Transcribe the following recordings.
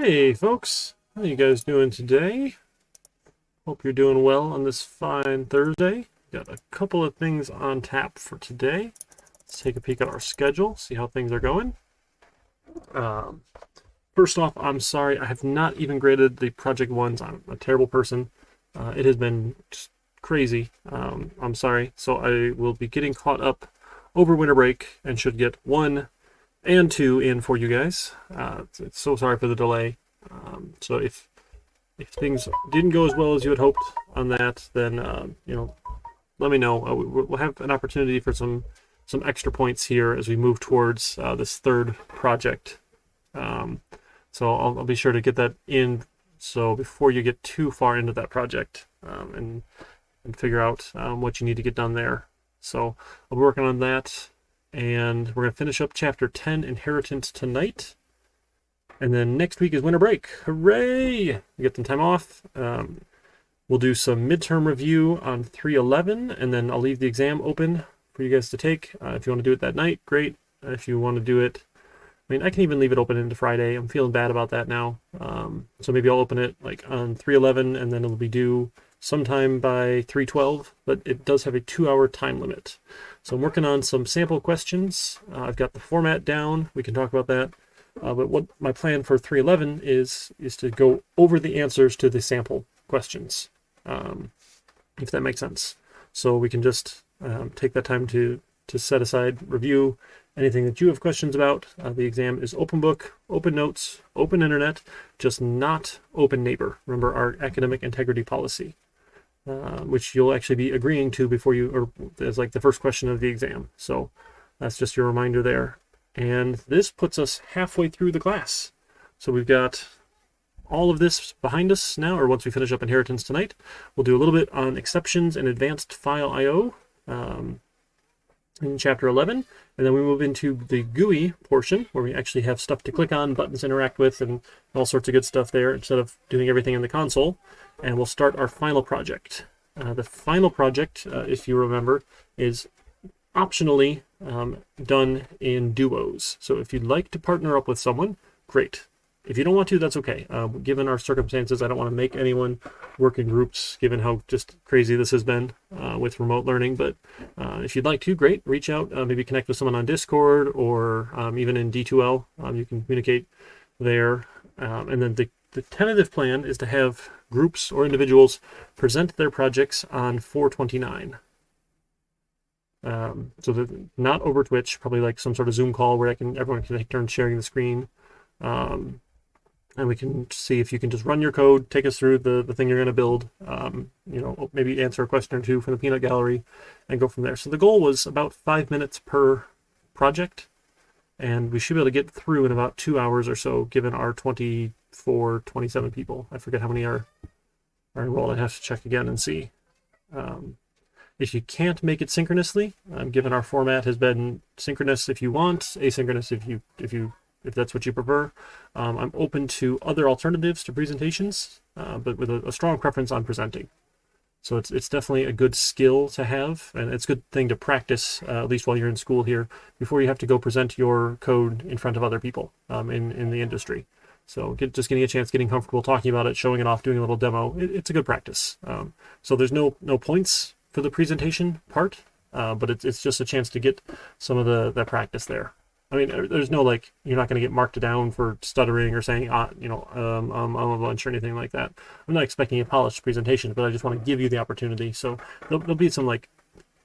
Hey folks, how you guys doing today? Hope you're doing well on this fine Thursday. Got a couple of things on tap for today. Let's take a peek at our schedule, see how things are going. First off, I'm sorry, I have not even graded the project ones. I'm a terrible person. It has been just crazy. I'm sorry. So I will be getting caught up over winter break and should get 1 and 2 in for you guys. It's so sorry for the delay. So if things didn't go as well as you had hoped on that, then let me know. We'll have an opportunity for some extra points here as we move towards this third project. So I'll be sure to get that in. So before you get too far into that project and figure out what you need to get done there. So I'll be working on that. And we're going to finish up Chapter 10, Inheritance, tonight. And then next week is winter break. Hooray! We get some time off. We'll do some midterm review on 311, and then I'll leave the exam open for you guys to take. If you want to do it that night, great. If you want to do it, I mean, I can even leave it open into Friday. I'm feeling bad about that now. So maybe I'll open it like on 311, and then it'll be due sometime by 312, but it does have a 2-hour time limit. So I'm working on some sample questions. I've got the format down. We can talk about that. But what my plan for 311 is to go over the answers to the sample questions, if that makes sense. So we can just take that time to set aside, review anything that you have questions about. The exam is open book, open notes, open internet, just not open neighbor. Remember our academic integrity policy, which you'll actually be agreeing to before you, or as like the first question of the exam. So that's just your reminder there. And this puts us halfway through the class. So we've got all of this behind us now, or once we finish up Inheritance tonight. We'll do a little bit on exceptions and advanced file I/O in Chapter 11. And then we move into the GUI portion, where we actually have stuff to click on, buttons to interact with, and all sorts of good stuff there, instead of doing everything in the console. And we'll start our final project. The final project, if you remember, is optionally done in duos. So if you'd like to partner up with someone, great. If you don't want to, that's okay. Given our circumstances, I don't want to make anyone work in groups, given how just crazy this has been with remote learning. But if you'd like to, great. Reach out, maybe connect with someone on Discord, or even in D2L. You can communicate there. And then the tentative plan is to have groups or individuals present their projects on 429. So that not over Twitch, probably like some sort of Zoom call where everyone can take turns sharing the screen. And we can see if you can just run your code, take us through the thing you're going to build, maybe answer a question or two from the peanut gallery, and go from there. So the goal was about 5 minutes per project, and we should be able to get through in about 2 hours or so, given our 27 people. I forget how many are enrolled. I have to check again and see. If you can't make it synchronously, given our format has been synchronous if you want, asynchronous if that's what you prefer, I'm open to other alternatives to presentations, but with a strong preference on presenting. So it's definitely a good skill to have, and it's a good thing to practice, at least while you're in school here, before you have to go present your code in front of other people in the industry. So just getting a chance, getting comfortable talking about it, showing it off, doing a little demo, it's a good practice. So there's no points for the presentation part, but it's just a chance to get some of the practice there. I mean, there's no you're not going to get marked down for stuttering or saying a bunch or anything like that. I'm not expecting a polished presentation, but I just want to give you the opportunity. So there'll be some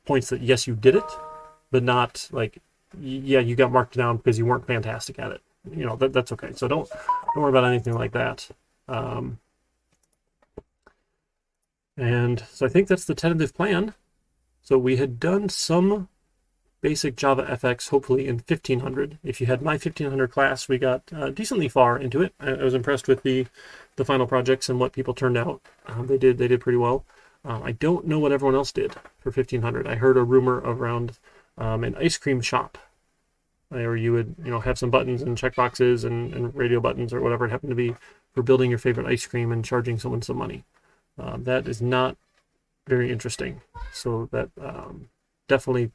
points that yes, you did it, but not yeah, you got marked down because you weren't fantastic at it. That's okay. So don't worry about anything like that. And so I think that's the tentative plan. So we had done some basic Java FX, hopefully in 1500. If you had my 1500 class, we got decently far into it. I was impressed with the final projects and what people turned out. They did pretty well. I don't know what everyone else did for 1500. I heard a rumor around an ice cream shop, where you would have some buttons and checkboxes and radio buttons or whatever it happened to be for building your favorite ice cream and charging someone some money. That is not very interesting. So that definitely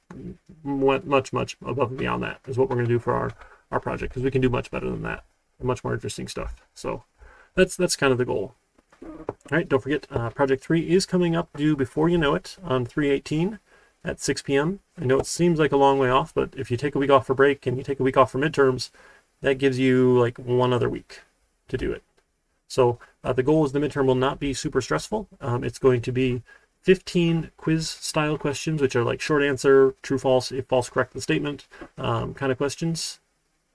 went much above and beyond that is what we're going to do for our project, because we can do much better than that and much more interesting stuff. So that's kind of the goal. All right, don't forget, Project 3 is coming up due before you know it on 3/18 at 6 p.m. I know it seems like a long way off, but if you take a week off for break and you take a week off for midterms, that gives you like one other week to do it. So the goal is the midterm will not be super stressful. It's going to be 15 quiz-style questions, which are like short answer, true, false, if false, correct the statement kind of questions,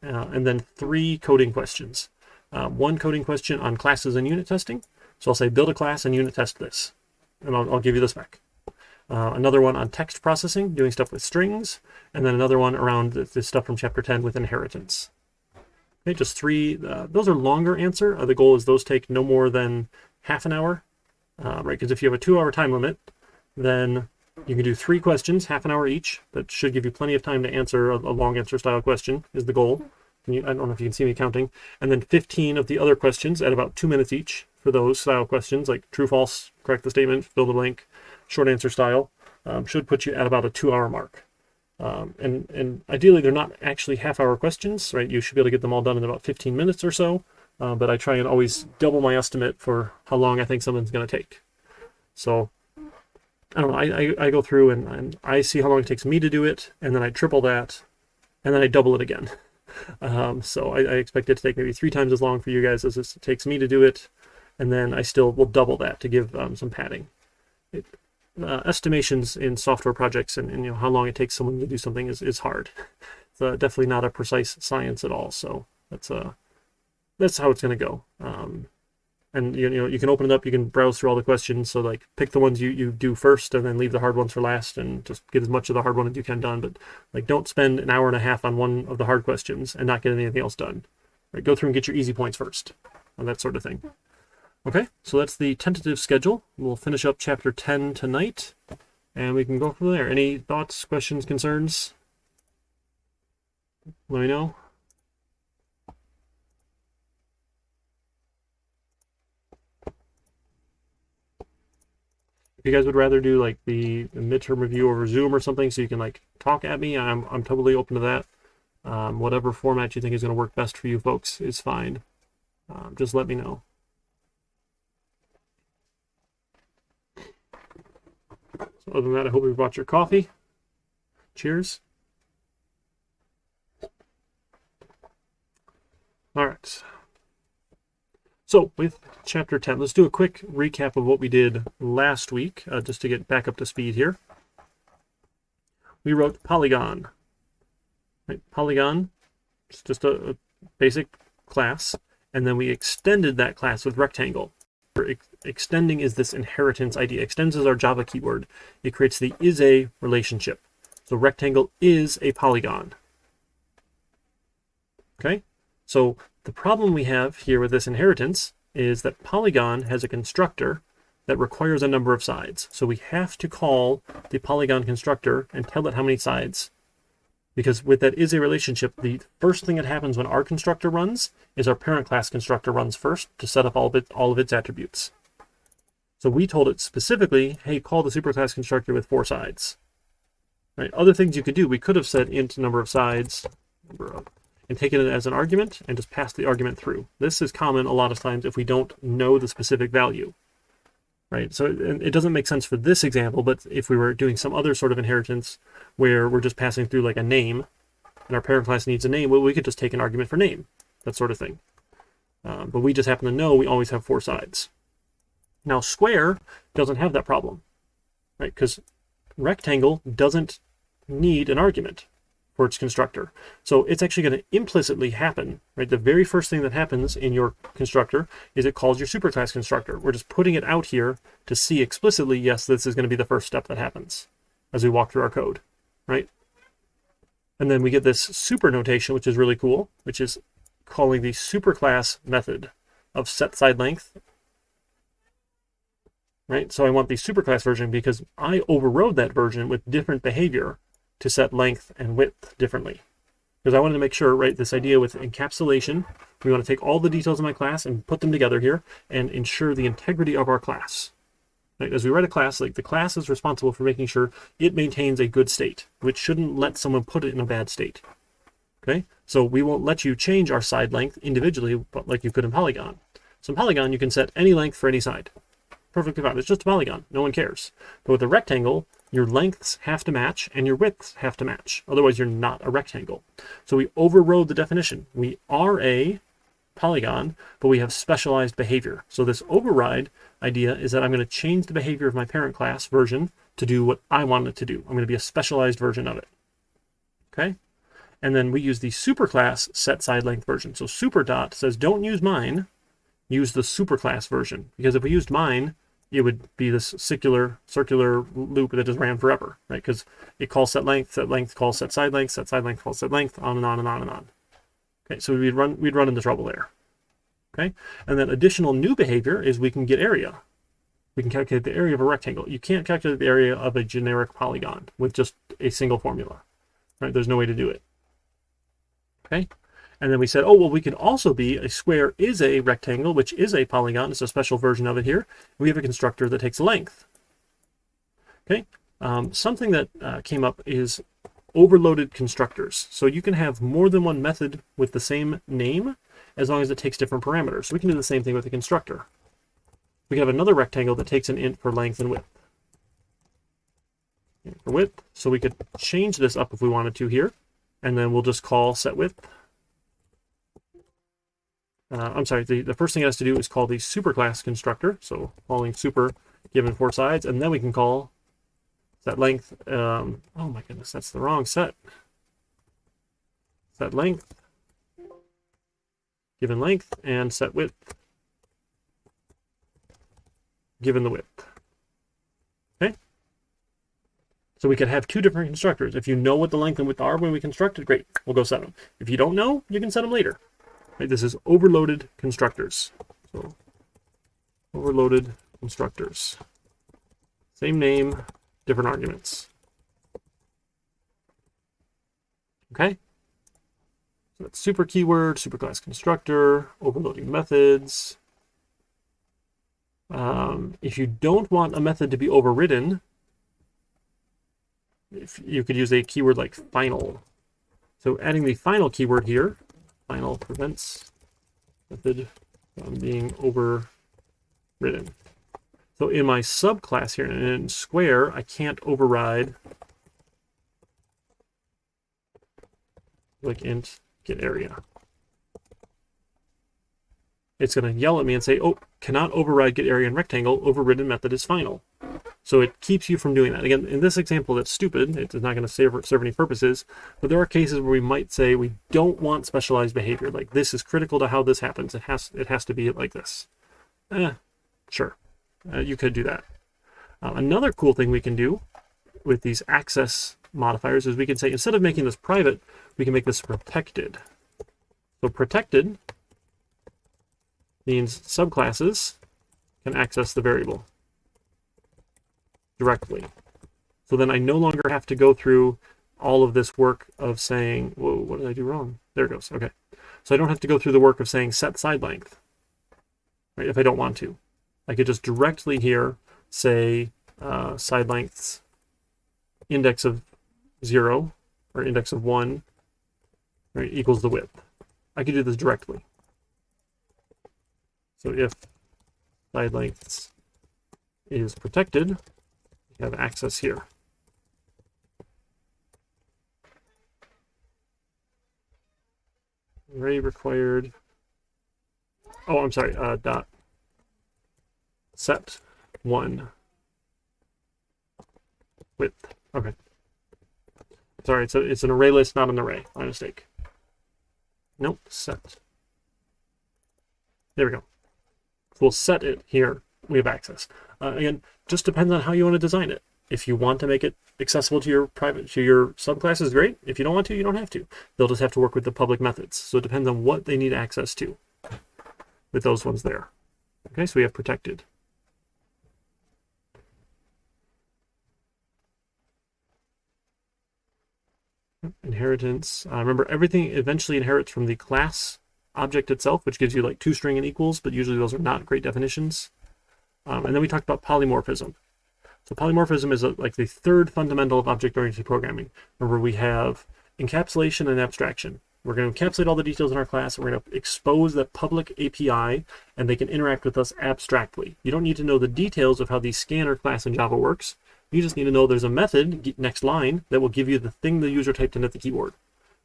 and then 3 coding questions. 1 coding question on classes and unit testing. So I'll say build a class and unit test this, and I'll give you the spec. Another one on text processing, doing stuff with strings, and then another one around the stuff from chapter 10 with inheritance. Okay, just 3. Those are longer answer. The goal is those take no more than half an hour, right? Because if you have a 2-hour time limit, then you can do 3 questions, half an hour each. That should give you plenty of time to answer a long answer style question is the goal. I don't know if you can see me counting. And then 15 of the other questions at about 2 minutes each for those style questions, like true, false, correct the statement, fill the blank, short answer style, should put you at about a 2-hour mark. And ideally, they're not actually half-hour questions, right? You should be able to get them all done in about 15 minutes or so. But I try and always double my estimate for how long I think something's going to take. So I don't know. I go through and I see how long it takes me to do it, and then I triple that, and then I double it again. So I expect it to take maybe 3 times as long for you guys as it takes me to do it, and then I still will double that to give some padding. Estimations in software projects and you know how long it takes someone to do something is hard. It's definitely not a precise science at all. So that's how it's going to go. And you know you can open it up, you can browse through all the questions. So like pick the ones you do first, and then leave the hard ones for last, and just get as much of the hard one as you can done. But like don't spend an hour and a half on one of the hard questions and not get anything else done. Right? Go through and get your easy points first, and that sort of thing. Okay, so that's the tentative schedule. We'll finish up chapter 10 tonight, and we can go from there. Any thoughts, questions, concerns? Let me know. If you guys would rather do like the midterm review over Zoom or something so you can like talk at me, I'm totally open to that. Whatever format you think is going to work best for you folks is fine. Just let me know. So other than that, I hope you brought your coffee. Cheers. All right. So with chapter 10, let's do a quick recap of what we did last week, just to get back up to speed here. We wrote polygon. Right? Polygon, it's just a basic class, and then we extended that class with rectangle. Extending is this inheritance idea. Extends is our Java keyword. It creates the is a relationship. So rectangle is a polygon. Okay? So the problem we have here with this inheritance is that polygon has a constructor that requires a number of sides. So we have to call the polygon constructor and tell it how many sides. Because with that is a relationship, the first thing that happens when our constructor runs is our parent class constructor runs first to set up all of its attributes. So we told it specifically, hey, call the superclass constructor with 4 sides. Right? Other things you could do, we could have said int number of sides, and taken it as an argument and just passed the argument through. This is common a lot of times if we don't know the specific value. Right? So it doesn't make sense for this example, but if we were doing some other sort of inheritance where we're just passing through like a name, and our parent class needs a name, well, we could just take an argument for name, that sort of thing. But we just happen to know we always have 4 sides. Now square doesn't have that problem, right? Because rectangle doesn't need an argument for its constructor. So it's actually going to implicitly happen, right? The very first thing that happens in your constructor is it calls your superclass constructor. We're just putting it out here to see explicitly, yes, this is going to be the first step that happens as we walk through our code, right? And then we get this super notation, which is really cool, which is calling the superclass method of set side length, right? So I want the superclass version because I overrode that version with different behavior to set length and width differently. Because I wanted to make sure, right, this idea with encapsulation, we want to take all the details of my class and put them together here and ensure the integrity of our class. Right? As we write a class, like the class is responsible for making sure it maintains a good state, which shouldn't let someone put it in a bad state. Okay, so we won't let you change our side length individually, but like you could in Polygon. So polygon, you can set any length for any side. Perfectly fine. It's just a polygon. No one cares. But with a rectangle, your lengths have to match and your widths have to match. Otherwise, you're not a rectangle. So we overrode the definition. We are a polygon, but we have specialized behavior. So this override idea is that I'm going to change the behavior of my parent class version to do what I want it to do. I'm going to be a specialized version of it. Okay? And then we use the superclass set side length version. So super dot says don't use mine, use the superclass version. Because if we used mine, it would be this circular loop that just ran forever, right? Because it calls set length calls set side length calls set length, on and on and on and on. Okay, so we'd run into trouble there. Okay, and then additional new behavior is we can get area. We can calculate the area of a rectangle. You can't calculate the area of a generic polygon with just a single formula, right? There's no way to do it. Okay, and then we said, oh, well, we could also be a square is a rectangle, which is a polygon. It's a special version of it here. We have a constructor that takes length. Okay, something that came up is overloaded constructors. So you can have more than one method with the same name as long as it takes different parameters. So we can do the same thing with the constructor. We have another rectangle that takes an int for length and width. For width, so we could change this up if we wanted to here, and then we'll just call set width. I'm sorry, the first thing it has to do is call the superclass constructor, so calling super given 4 sides, and then we can call set length. Oh my goodness, that's the wrong set. Set length given length and set width given the width. Okay? So we could have 2 different constructors. If you know what the length and width are when we constructed, great, we'll go set them. If you don't know, you can set them later. Right? This is overloaded constructors. So overloaded constructors. Same name, different arguments. Okay? So that's super keyword, superclass constructor, overloading methods. If you don't want a method to be overridden, if you could use a keyword like final. So adding the final keyword here, final prevents method from being overridden. So in my subclass here, in square, I can't override like int get area. It's going to yell at me and say, oh, cannot override get area in rectangle, overridden method is final. So it keeps you from doing that. Again, in this example, that's stupid. It's not going to serve any purposes, but there are cases where we might say we don't want specialized behavior. Like this is critical to how this happens. It has to be like this. Sure, you could do that. Another cool thing we can do with these access modifiers is we can say, instead of making this private, we can make this protected. So protected means subclasses can access the variable directly. So then I no longer have to go through all of this work of saying, whoa, what did I do wrong? There it goes. Okay. So I don't have to go through the work of saying set side length, right, if I don't want to. I could just directly here say side lengths index of 0 or index of 1, right, equals the width. I could do this directly. So if side lengths is protected, you have access here. Array required. Oh, I'm sorry. Dot set 1 width. Okay. Sorry, it's an array list, not an array. My mistake. Nope. Set. There we go. We'll set it here. We have access. Again, just depends on how you want to design it. If you want to make it accessible to your subclasses, great. If you don't want to, you don't have to. They'll just have to work with the public methods. So it depends on what they need access to with those ones there. Okay, so we have protected. Inheritance. Remember, everything eventually inherits from the class object itself, which gives you like toString and equals, but usually those are not great definitions. And then we talked about polymorphism. So polymorphism is like the third fundamental of object-oriented programming. Remember, we have encapsulation and abstraction. We're going to encapsulate all the details in our class. We're going to expose that public API, and they can interact with us abstractly. You don't need to know the details of how the scanner class in Java works. You just need to know there's a method, next line, that will give you the thing the user typed in at the keyboard.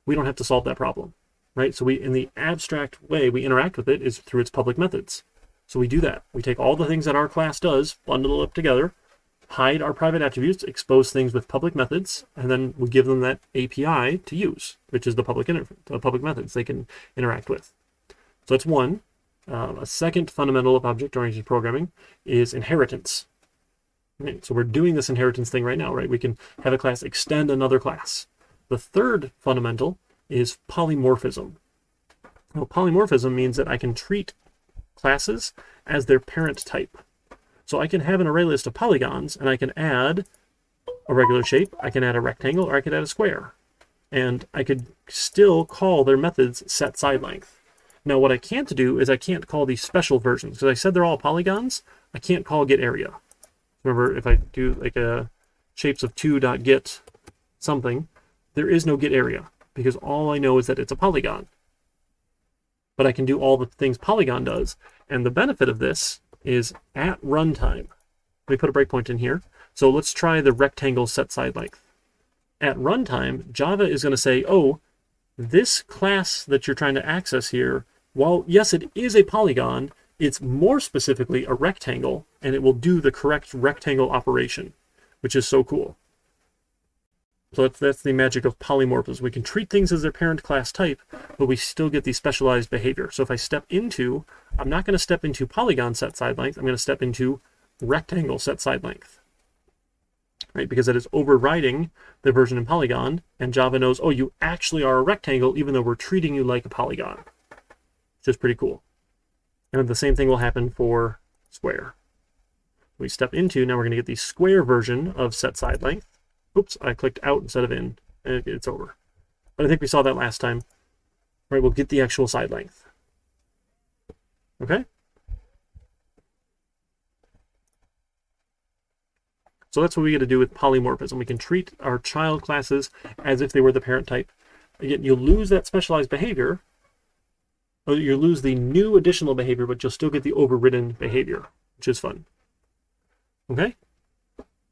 We don't have to solve that problem, right? So in the abstract way we interact with it is through its public methods. So we do that. We take all the things that our class does, bundle it up together, hide our private attributes, expose things with public methods, and then we give them that API to use, which is the public methods they can interact with. So that's one. A second fundamental of object-oriented programming is inheritance. Right? So we're doing this inheritance thing right now, right? We can have a class extend another class. The third fundamental is polymorphism. Now, polymorphism means that I can treat classes as their parent type. So I can have an array list of polygons, and I can add a regular shape, I can add a rectangle, or I could add a square. And I could still call their methods set side length. Now what I can't do is I can't call these special versions. Because I said they're all polygons, I can't call get area. Remember, if I do like a shapes_of2.get something, there is no get area, because all I know is that it's a polygon. But I can do all the things polygon does, and the benefit of this is at runtime. Let me put a breakpoint in here. So let's try the rectangle set side length. At runtime, Java is going to say, oh, this class that you're trying to access here, while yes, it is a polygon, it's more specifically a rectangle, and it will do the correct rectangle operation, which is so cool. So that's the magic of polymorphism. We can treat things as their parent class type, but we still get the specialized behavior. So if I step into, I'm not going to step into polygon set side length, I'm going to step into rectangle set side length. Right? Because it is overriding the version in polygon, and Java knows, oh, you actually are a rectangle, even though we're treating you like a polygon. Which is pretty cool. And the same thing will happen for square. We step into, now we're going to get the square version of set side length. Oops, I clicked out instead of in. It's over. But I think we saw that last time. Right, we'll get the actual side length. Okay? So that's what we get to do with polymorphism. We can treat our child classes as if they were the parent type. Again, you'll lose that specialized behavior. Or you'll lose the new additional behavior, but you'll still get the overridden behavior, which is fun. Okay?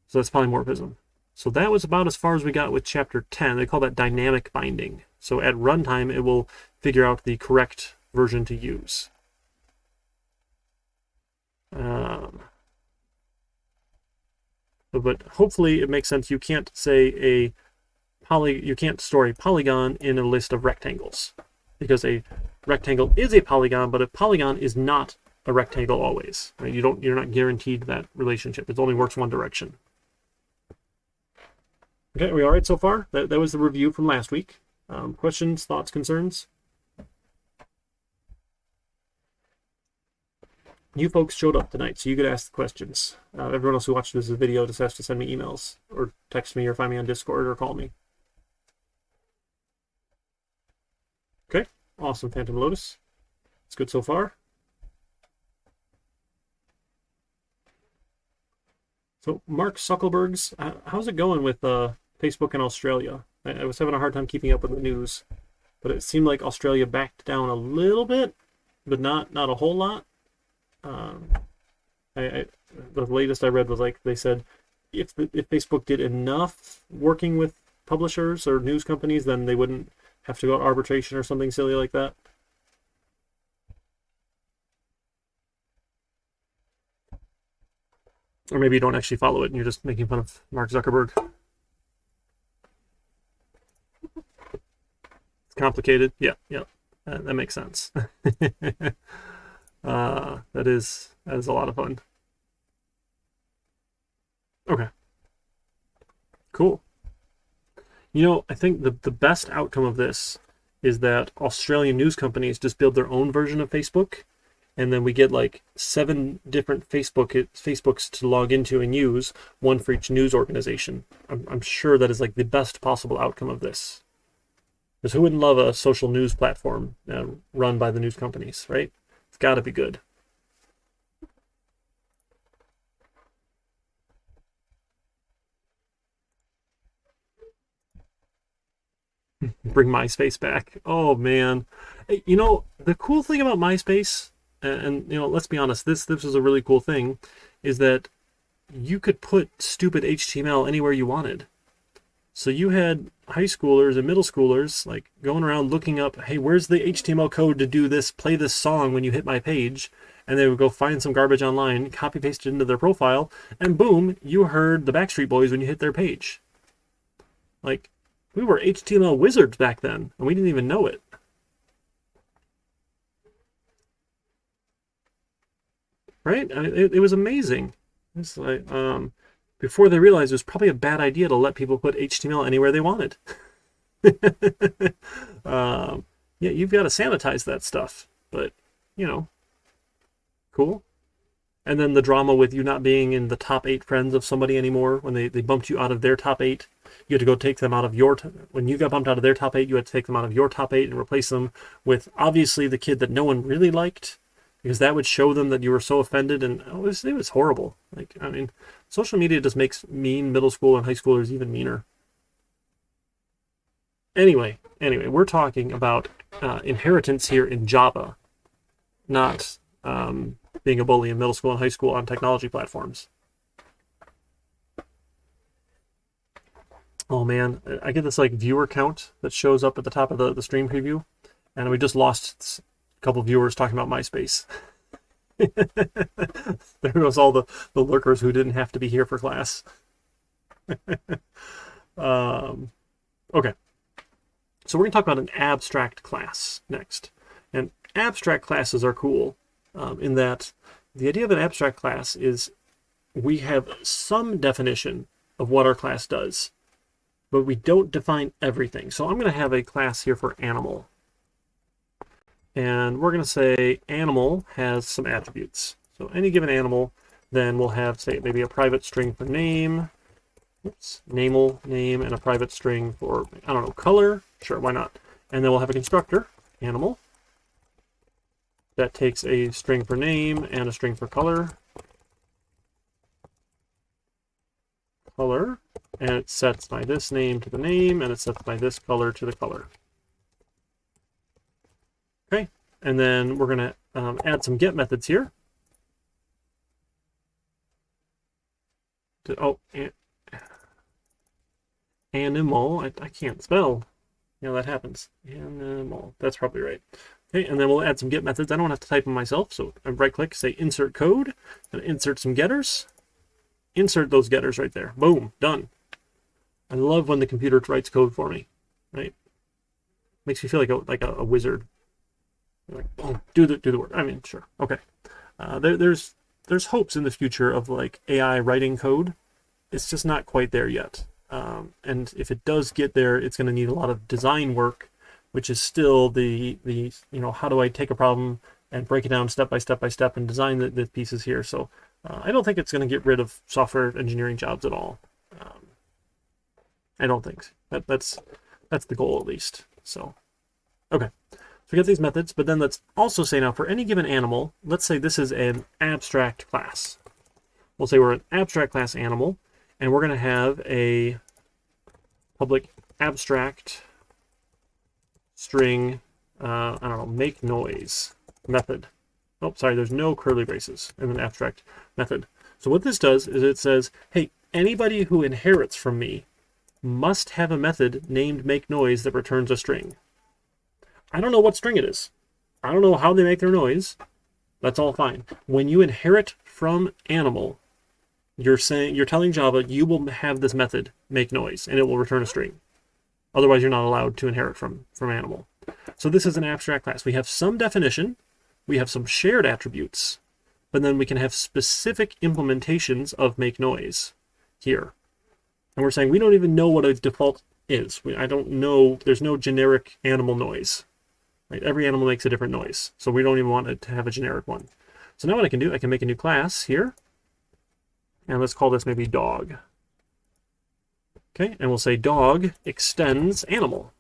So that's polymorphism. So that was about as far as we got with chapter 10. They call that dynamic binding. So at runtime, it will figure out the correct version to use. But hopefully it makes sense. You can't say you can't store a polygon in a list of rectangles, because a rectangle is a polygon, but a polygon is not a rectangle always. Right? You're not guaranteed that relationship. It only works one direction. Okay, are we all right so far? That was the review from last week. Questions, thoughts, concerns? You folks showed up tonight, so you could ask the questions. Everyone else who watched this video just has to send me emails, or text me, or find me on Discord, or call me. Okay, awesome, Phantom Lotus. It's good so far. So, Mark Zuckerberg's, how's it going with Facebook in Australia? I was having a hard time keeping up with the news, but it seemed like Australia backed down a little bit, but not a whole lot. The latest I read was like they said if Facebook did enough working with publishers or news companies, then they wouldn't have to go to arbitration or something silly like that. Or maybe you don't actually follow it and you're just making fun of Mark Zuckerberg. It's complicated. Yeah. That makes sense. That is a lot of fun. Okay. Cool. You know, I think the best outcome of this is that Australian news companies just build their own version of Facebook, and then we get like 7 different Facebooks to log into and use, one for each news organization. I'm sure that is like the best possible outcome of this. Because who wouldn't love a social news platform run by the news companies, right? It's got to be good. Bring MySpace back. Oh man. You know, the cool thing about MySpace, and you know, let's be honest, this was a really cool thing, is that you could put stupid HTML anywhere you wanted. So you had high schoolers and middle schoolers like going around looking up, hey, where's the HTML code to do this, play this song when you hit my page? And they would go find some garbage online, copy paste it into their profile, and boom, you heard the Backstreet Boys when you hit their page. Like, we were HTML wizards back then, and we didn't even know it. Right? I mean, it was amazing. It's like, before they realized it was probably a bad idea to let people put HTML anywhere they wanted. Yeah, you've got to sanitize that stuff, but, you know, cool. And then the drama with you not being in the top 8 friends of somebody anymore, when they bumped you out of their top 8, you had to go take them out of your, when you got bumped out of their top 8, you had to take them out of your top 8 and replace them with obviously the kid that no one really liked, because that would show them that you were so offended, and it was horrible. Like, I mean, social media just makes mean middle school and high schoolers even meaner. Anyway, we're talking about inheritance here in Java, not being a bully in middle school and high school on technology platforms. Oh man, I get this like viewer count that shows up at the top of the stream preview, and we just lost a couple viewers talking about MySpace. There goes all the lurkers who didn't have to be here for class. Okay. So we're going to talk about an abstract class next. And abstract classes are cool in that the idea of an abstract class is we have some definition of what our class does, but we don't define everything. So I'm going to have a class here for animal. And we're going to say animal has some attributes. So any given animal, then we'll have, say, maybe a private string for name. Oops, name, and a private string for, I don't know, color. Sure, why not? And then we'll have a constructor, animal, that takes a string for name and a string for color. And it sets by this name to the name, and it sets by this color to the color. Okay, and then we're going to add some get methods here. Animal, I can't spell. Yeah, that happens. Animal, that's probably right. Okay, and then we'll add some get methods. I don't have to type them myself, so I right-click, say insert code, and insert some getters. Insert those getters right there. Boom, done. I love when the computer writes code for me, right? Makes me feel like a wizard. Like, boom, do the work. I mean, sure, okay. There's hopes in the future of like AI writing code. It's just not quite there yet. And if it does get there, it's going to need a lot of design work, which is still the you know, how do I take a problem and break it down step by step and design the pieces here. So I don't think it's going to get rid of software engineering jobs at all. I don't think that's the goal, at least. So okay, so we got these methods, but then let's also say now for any given animal, let's say this is an abstract class. We'll say we're an abstract class animal, and we're going to have a public abstract string, I don't know, make noise method. Oh, sorry, there's no curly braces in an abstract method. So what this does is it says, hey, anybody who inherits from me must have a method named make noise that returns a string. I don't know what string it is. I don't know how they make their noise. That's all fine. When you inherit from animal, you're telling Java you will have this method make noise and it will return a string. Otherwise, you're not allowed to inherit from animal. So this is an abstract class. We have some definition, we have some shared attributes, but then we can have specific implementations of make noise here. And we're saying we don't even know what a default is. I don't know. There's no generic animal noise. Right? Every animal makes a different noise, so we don't even want it to have a generic one. So now what I can do, I can make a new class here, and let's call this maybe dog. Okay, and we'll say dog extends animal.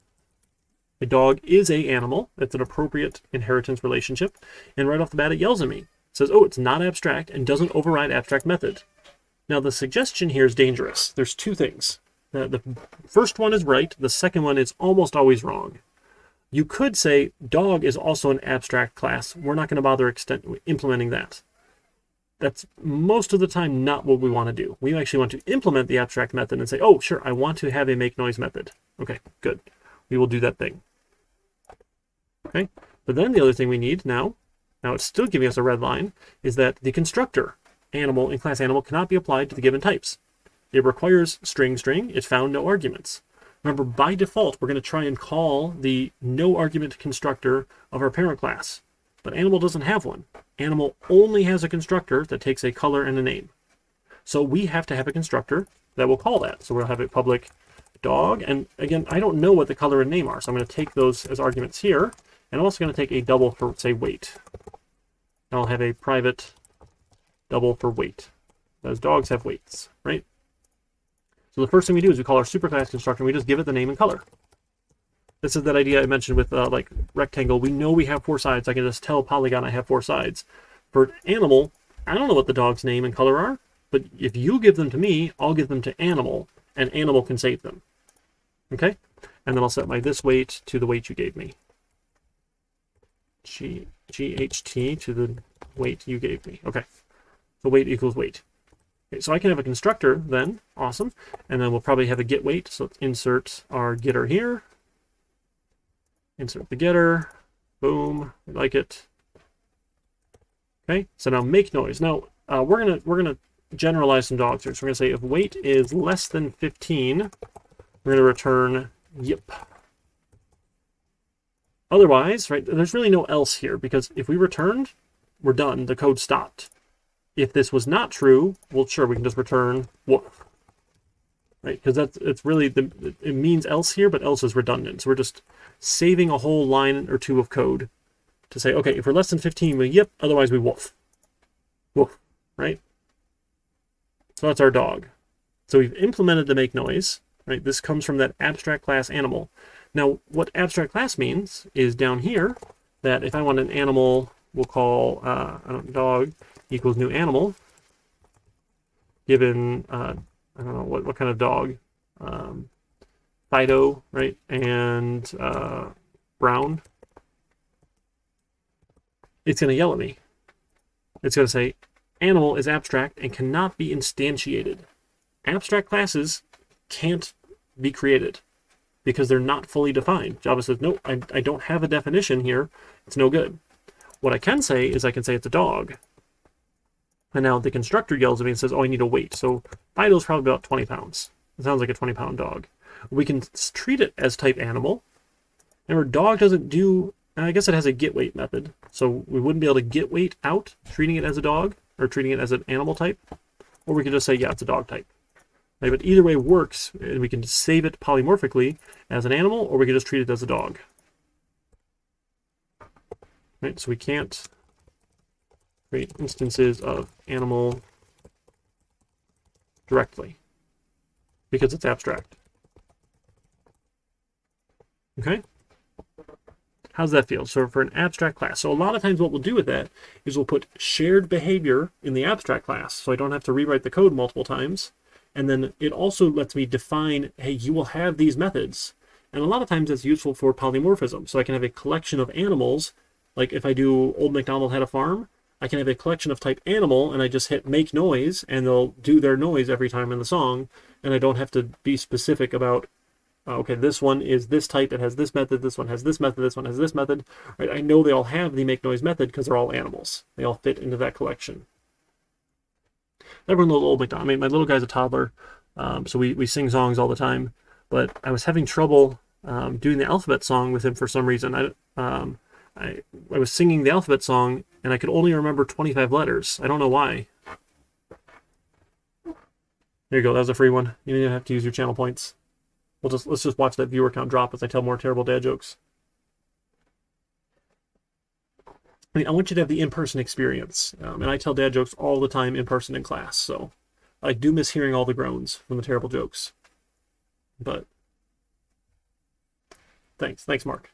A dog is a animal. It's an appropriate inheritance relationship. And right off the bat, it yells at me. It says, oh, it's not abstract and doesn't override abstract method. Now, the suggestion here is dangerous. There's two things. The first one is right. The second one is almost always wrong. You could say dog is also an abstract class. We're not going to bother implementing that. That's most of the time not what we want to do. We actually want to implement the abstract method and say, oh, sure, I want to have a make noise method. Okay, good. We will do that thing. Okay, but then the other thing we need now it's still giving us a red line, is that the constructor animal in class animal cannot be applied to the given types. It requires string. It found no arguments. Remember, by default, we're going to try and call the no argument constructor of our parent class. But animal doesn't have one. Animal only has a constructor that takes a color and a name. So we have to have a constructor that will call that. So we'll have a public dog. And again, I don't know what the color and name are. So I'm going to take those as arguments here. And I'm also going to take a double for, say, weight. And I'll have a private double for weight. Those dogs have weights, right? So the first thing we do is we call our superclass constructor and we just give it the name and color. This is that idea I mentioned with like rectangle. We know we have 4 sides. I can just tell polygon I have 4 sides. For animal, I don't know what the dog's name and color are, but if you give them to me, I'll give them to animal, and animal can save them. Okay? And then I'll set my this weight to the weight you gave me. GHT to the weight you gave me. Okay. So weight equals weight. Okay, so I can have a constructor then. Awesome. And then we'll probably have a get weight. So let's insert our getter here. Insert the getter. Boom. We like it. Okay. So now make noise. Now we're gonna generalize some dogs here. So we're gonna say if weight is less than 15, we're gonna return yip. Otherwise, right, there's really no else here, because if we returned, we're done. The code stopped. If this was not true, well, sure, we can just return woof. Right, because it's really, it means else here, but else is redundant. So we're just saving a whole line or two of code to say, okay, if we're less than 15, we yip, otherwise we woof. Woof, right? So that's our dog. So we've implemented the make noise, right? This comes from that abstract class animal. Now, what abstract class means is down here that if I want an animal, we'll call dog equals new animal, given, I don't know, what kind of dog, Fido, right, and Brown, it's going to yell at me. It's going to say, animal is abstract and cannot be instantiated. Abstract classes can't be created because they're not fully defined. Java says, no, I don't have a definition here. It's no good. What I can say is I can say it's a dog. And now the constructor yells at me and says, oh, I need a weight. So Fido's probably about 20 pounds. It sounds like a 20-pound dog. We can treat it as type animal. Remember, dog doesn't do, I guess it has a get weight method. So we wouldn't be able to get weight out, treating it as a dog, or treating it as an animal type. Or we could just say, yeah, it's a dog type. Right, but either way works, and we can save it polymorphically as an animal, or we can just treat it as a dog. Right, so we can't create instances of animal directly because it's abstract. Okay? How does that feel? So for an abstract class, so a lot of times what we'll do with that is we'll put shared behavior in the abstract class, so I don't have to rewrite the code multiple times. And then it also lets me define, hey, you will have these methods. And a lot of times it's useful for polymorphism. So I can have a collection of animals. Like if I do Old MacDonald Had a Farm, I can have a collection of type animal, and I just hit make noise, and they'll do their noise every time in the song. And I don't have to be specific about, okay, this one is this type, it has this method, this one has this method, this one has this method. Right? I know they all have the make noise method because they're all animals. They all fit into that collection. Everyone knows Old MacDonald. I mean, my little guy's a toddler, so we sing songs all the time. But I was having trouble doing the alphabet song with him for some reason. I was singing the alphabet song, and I could only remember 25 letters. I don't know why. There you go. That was a free one. You don't even have to use your channel points. Let's just watch that viewer count drop as I tell more terrible dad jokes. I mean, I want you to have the in-person experience. And I tell dad jokes all the time in person in class. So I do miss hearing all the groans from the terrible jokes. But thanks. Thanks, Mark.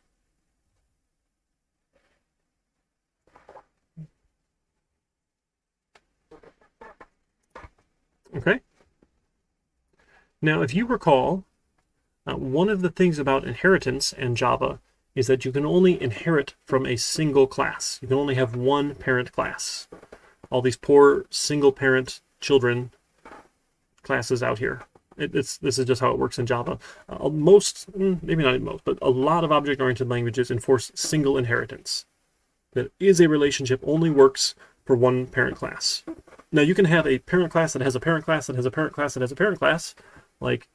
Okay. Now, if you recall, one of the things about inheritance in Java is that you can only inherit from a single class. You can only have one parent class. All these poor single parent children classes out here. This is just how it works in Java. Maybe not most, but a lot of object-oriented languages enforce single inheritance. That is a relationship only works for one parent class. Now you can have a parent class that has a parent class that has a parent class that has a parent class, like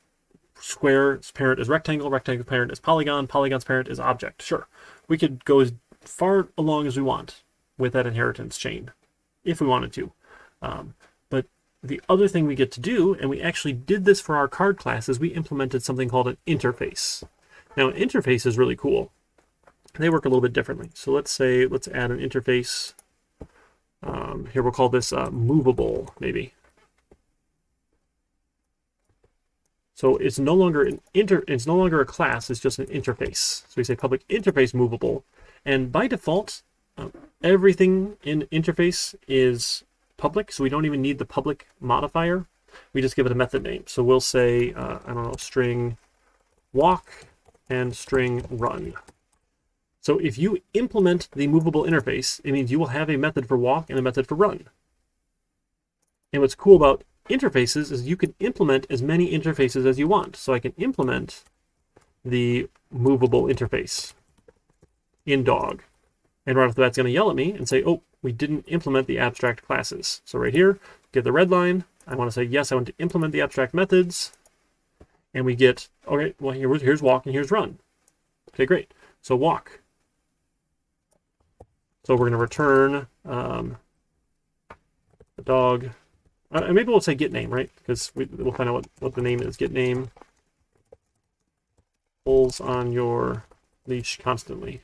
square's parent is rectangle, rectangle's parent is polygon, polygon's parent is object. Sure, we could go as far along as we want with that inheritance chain, if we wanted to. But the other thing we get to do, and we actually did this for our card class, is we implemented something called an interface. Now, an interface is really cool. They work a little bit differently. So let's add an interface. Here we'll call this movable, maybe. So it's no longer a class, it's just an interface. So we say public interface movable, and by default, everything in interface is public, so we don't even need the public modifier. We just give it a method name. So we'll say, I don't know, string walk and string run. So if you implement the movable interface, it means you will have a method for walk and a method for run. And what's cool about interfaces is you can implement as many interfaces as you want. So I can implement the movable interface in dog. And right off the bat, it's going to yell at me and say, oh, we didn't implement the abstract classes. So right here, get the red line. I want to say, yes, I want to implement the abstract methods. And we get, okay, well, here's walk and here's run. Okay, great. So walk. So we're going to return the dog. Maybe we'll say get name, right? Because we'll find out what the name is. Get name pulls on your leash constantly.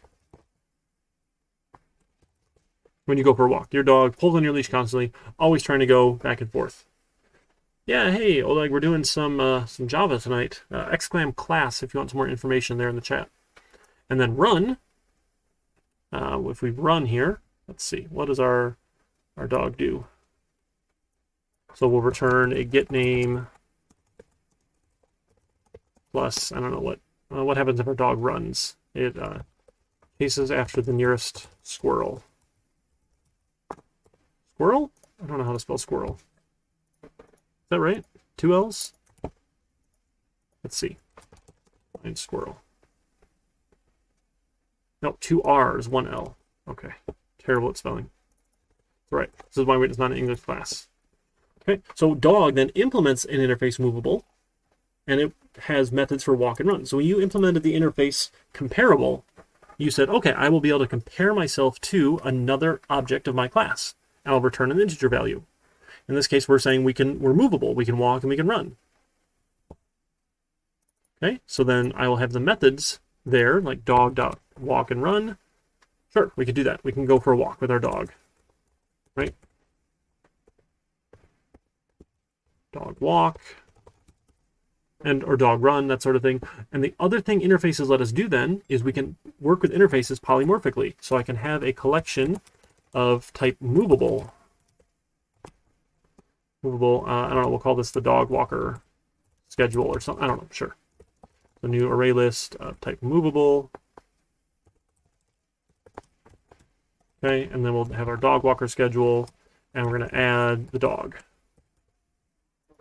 When you go for a walk, your dog pulls on your leash constantly, always trying to go back and forth. Yeah, hey, Oleg, we're doing some Java tonight. Exclam class if you want some more information there in the chat. And then run. If we run here, let's see, what does our dog do? So we'll return a get name plus, I don't know what happens if our dog runs. It chases after the nearest squirrel. Squirrel? I don't know how to spell squirrel. Is that right? 2 L's? Let's see. Find squirrel. No, 2 R's, 1 L. Okay. Terrible at spelling. That's right. This is why it's not an English class. Okay. So dog then implements an interface movable, and it has methods for walk and run. So when you implemented the interface comparable, you said, okay, I will be able to compare myself to another object of my class. And I'll return an integer value. In this case, we're saying we're movable. We can walk and we can run. Okay, so then I will have the methods there, like dog.walk and run. Sure, we could do that. We can go for a walk with our dog, right? Dog walk, or dog run, that sort of thing. And the other thing interfaces let us do then is we can work with interfaces polymorphically. So I can have a collection of type movable. I don't know, we'll call this the dog walker schedule or something. I don't know, sure. The new array list of type movable. Okay, and then we'll have our dog walker schedule, and we're going to add the dog.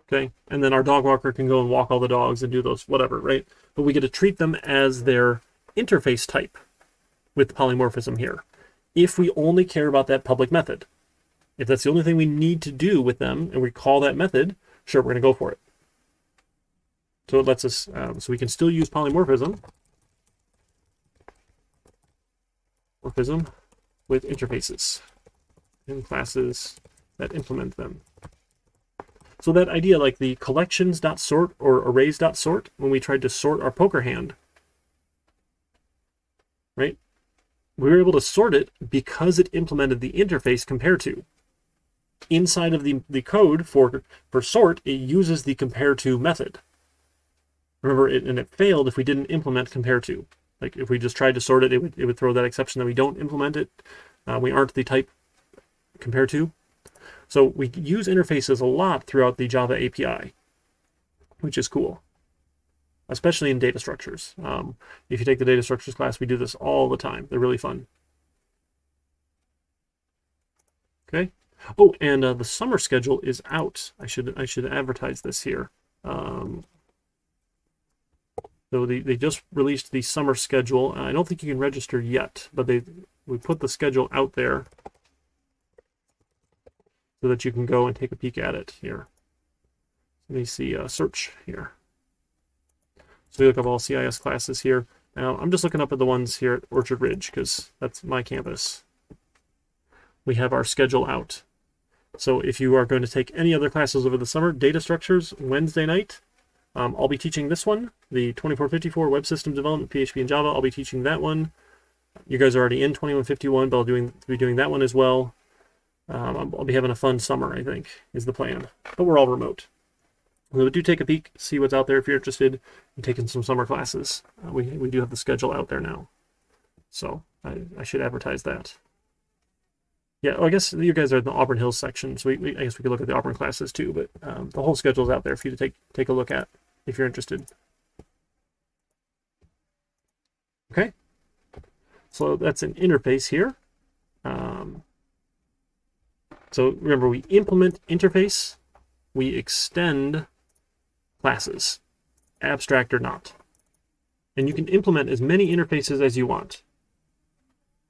Okay, and then our dog walker can go and walk all the dogs and do those, whatever, right? But we get to treat them as their interface type with polymorphism here, if we only care about that public method. If that's the only thing we need to do with them, and we call that method, sure, we're going to go for it. So it lets us, so we can still use polymorphism. Morphism with interfaces and classes that implement them. So that idea, like the collections.sort or arrays.sort, when we tried to sort our poker hand, right? We were able to sort it because it implemented the interface compare to. Inside of the code for sort, it uses the compare to method. Remember, it failed if we didn't implement compare to. Like if we just tried to sort it, it would throw that exception that we don't implement it. We aren't the type compare to. So we use interfaces a lot throughout the Java API. which is cool, especially in data structures. If you take the data structures class, we do this all the time. They're really fun. Okay. Oh, and the summer schedule is out. I should advertise this here. So they just released the summer schedule. I don't think you can register yet, but we put the schedule out there so that you can go and take a peek at it here. Let me see, search here. So we look up all CIS classes here. Now I'm just looking up at the ones here at Orchard Ridge because that's my campus. We have our schedule out. So if you are going to take any other classes over the summer, data structures, Wednesday night, I'll be teaching this one, the 2454 Web System Development, PHP and Java. I'll be teaching that one. You guys are already in 2151, but I'll be doing that one as well. I'll be having a fun summer, I think, is the plan. But we're all remote. So do take a peek, see what's out there if you're interested in taking some summer classes. We do have the schedule out there now. So I should advertise that. Yeah, well, I guess you guys are in the Auburn Hills section, so I guess we could look at the Auburn classes too, but the whole schedule's out there for you to take a look at if you're interested. Okay, so that's an interface here. So remember, we implement interface, we extend classes, abstract or not. And you can implement as many interfaces as you want.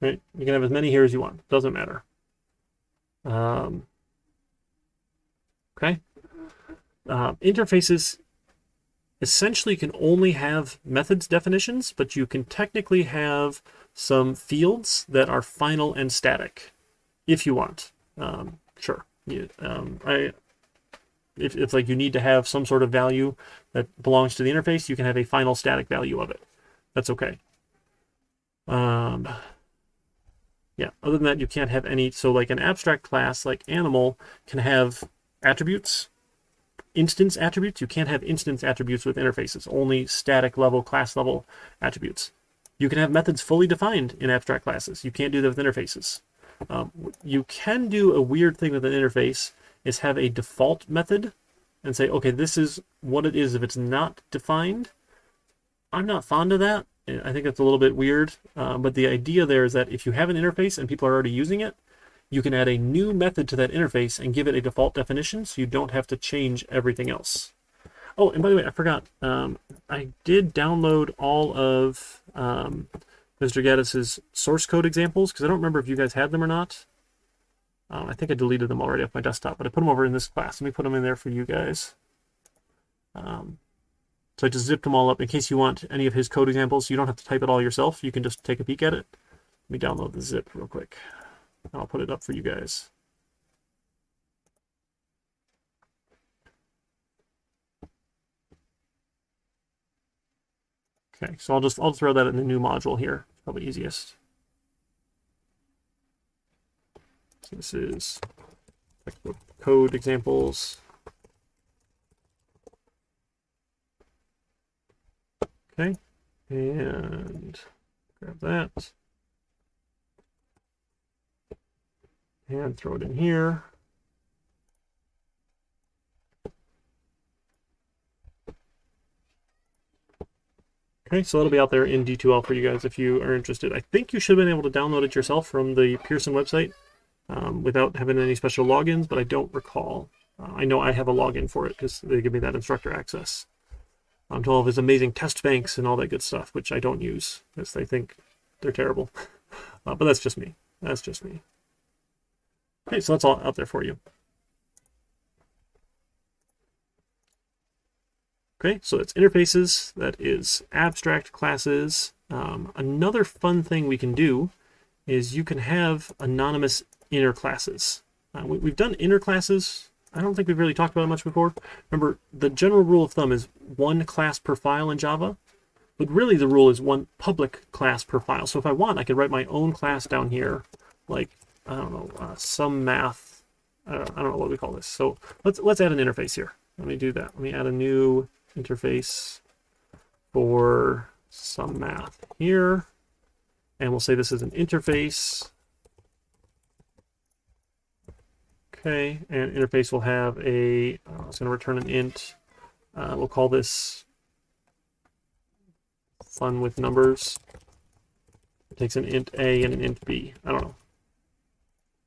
Right? You can have as many here as you want, doesn't matter. Okay. Interfaces essentially can only have methods definitions, but you can technically have some fields that are final and static, if you want. Sure. If like you need to have some sort of value that belongs to the interface, you can have a final static value of it. That's okay. Yeah, other than that, you can't have any. So like an abstract class like animal can have attributes, instance attributes. You can't have instance attributes with interfaces, only static level, class level attributes. You can have methods fully defined in abstract classes. You can't do that with interfaces. You can do a weird thing with an interface is have a default method and say, okay, this is what it is if it's not defined. I'm not fond of that. I think that's a little bit weird, but the idea there is that if you have an interface and people are already using it, you can add a new method to that interface and give it a default definition so you don't have to change everything else. Oh, and by the way, I forgot. I did download all of Mr. Gaddis's source code examples because I don't remember if you guys had them or not. I think I deleted them already off my desktop, but I put them over in this class. Let me put them in there for you guys. So I just zipped them all up in case you want any of his code examples. You don't have to type it all yourself. You can just take a peek at it. Let me download the zip real quick. I'll put it up for you guys. Okay, so I'll throw that in the new module here. It's probably easiest. So this is code examples. Okay, and grab that and throw it in here. Okay, so that'll be out there in D2L for you guys if you are interested. I think you should have been able to download it yourself from the Pearson website without having any special logins, but I don't recall. I know I have a login for it because they give me that instructor access. To all of his amazing test banks and all that good stuff, which I don't use because they think they're terrible. But that's just me. That's just me. Okay, so that's all out there for you. Okay, so it's interfaces. That is abstract classes. Another fun thing we can do is you can have anonymous inner classes. We've done inner classes. I don't think we've really talked about it much before. Remember, the general rule of thumb is one class per file in Java, but really the rule is one public class per file. So if I want, I could write my own class down here, like, I don't know, some math. I don't know what we call this. So let's add an interface here. Let me do that. Let me add a new interface for some math here. And we'll say this is an interface. Okay, and interface will have a, it's going to return an int. We'll call this fun with numbers. It takes an int A and an int B. I don't know.